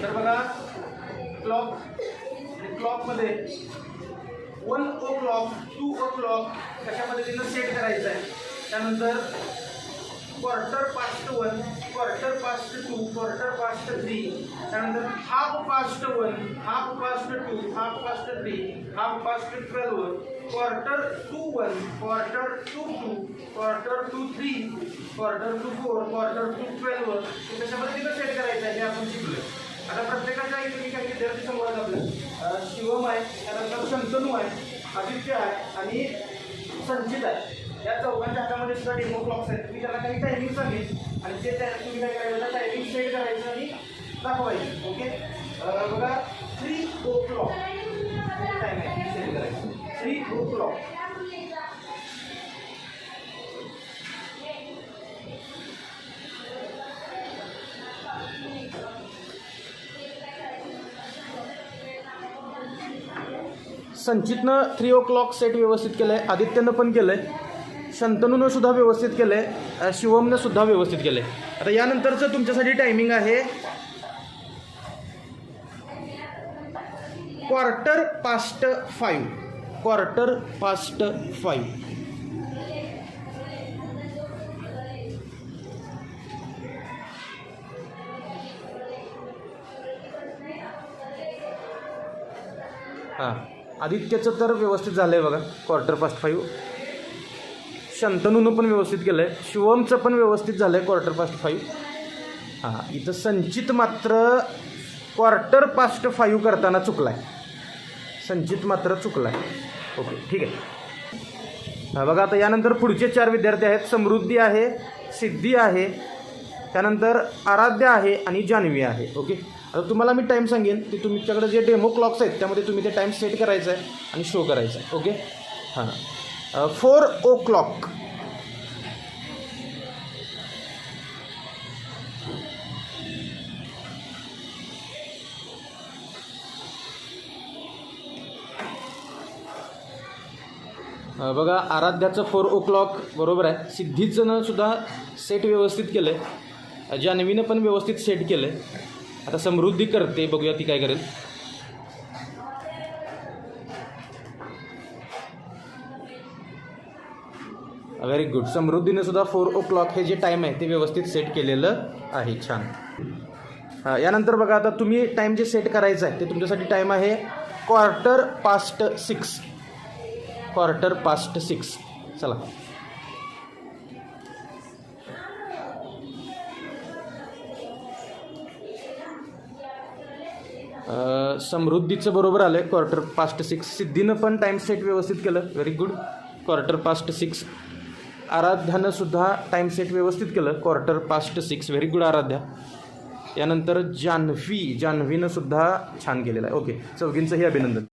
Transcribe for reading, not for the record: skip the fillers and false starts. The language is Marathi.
तर बघा क्लॉक आणि क्लॉकमध्ये 1 o'clock 2 o'clock कशा पद्धतीनं सेट करायचं आहे. त्यानंतर 1:15, 1:15, 2:15, त्यानंतर 1:30, 1:30, 2:30, 2:30, 12:30, 1:45, 1:45, 1:45, 2:45, 1:45, 4:45 कशा पद्धतीनं सेट करायचं आहे हे आपण शिकलोय. आता प्रत्येकाच्या इथे काही विद्यार्थी समोर आपलं शिवम आहे, त्यानंतर शंतनू आहे, आदित्य आहे आणि संचित आहे. या चौघांच्या हातामध्ये सुद्धा डेमो क्लॉक्स आहेत. मी त्याला काही टायमिंग सांगेन आणि ते तुम्ही काय करायचं टायमिंग सेट करायचं आणि दाखवायचं. ओके बघा 3 o'clock टाईम आहे सेट करायचं. 3 o'clock संचितनं 3 o'clock सेट व्यवस्थित केलं आहे, आदित्यनं पण केलं आहे, शंतनूनं सुद्धा व्यवस्थित केलं आहे, शिवमनं सुद्धा व्यवस्थित केलं आहे. आता यानंतरचं तुमच्यासाठी टायमिंग आहे 5:15, 5:15. हां, आदित्यचं तर व्यवस्थित झालं आहे बघा 5:15. शंतनूनं पण व्यवस्थित केलं आहे, शिवमचं पण व्यवस्थित झालं आहे 5:15. हां, इथं संचित मात्र 5:15 करताना चुकला आहे. संचित मात्र चुकला आहे. ओके ठीक आहे. बघा आता यानंतर पुढचे 4 विद्यार्थी आहेत. समृद्धी आहे, सिद्धी आहे, त्यानंतर आराध्या आहे आणि जान्हवी आहे. ओके आता तुम्हाला मी टाईम सांगेन की तुमच्याकडे जे डेमो क्लॉक्स आहेत त्यामध्ये तुम्ही ते टाईम सेट करायचं आहे आणि शो करायचं आहे. ओके हां 4 o'clock. बघा आराध्याचं 4 o'clock बरोबर आहे. सिद्धीचं सुद्धा सेट व्यवस्थित केलं आहे, जान्हवीनं पण व्यवस्थित सेट केलं आहे. आता समृद्धी करते, बघूया ती काय करेल. Very good. समृद्धीने सुद्धा 4 o'clock हे जे टाईम आहे ते व्यवस्थित सेट केलेलं आहे. छान. यानंतर बघा आता तुम्ही टाईम जे सेट करायचं आहे ते तुमच्यासाठी टाईम आहे 6:15, 6:15. चला समृद्धीचं बरोबर आलं आहे 6:15. सिद्धीनं पण टाईम सेट व्यवस्थित केलं. Very good. 6:15. आराध्यानं सुद्धा टाईम सेट व्यवस्थित केलं 6:15. Very good Aaradhya. यानंतर जान्हवीनं सुद्धा छान केलेलं आहे. ओके चौघींचंही अभिनंदन.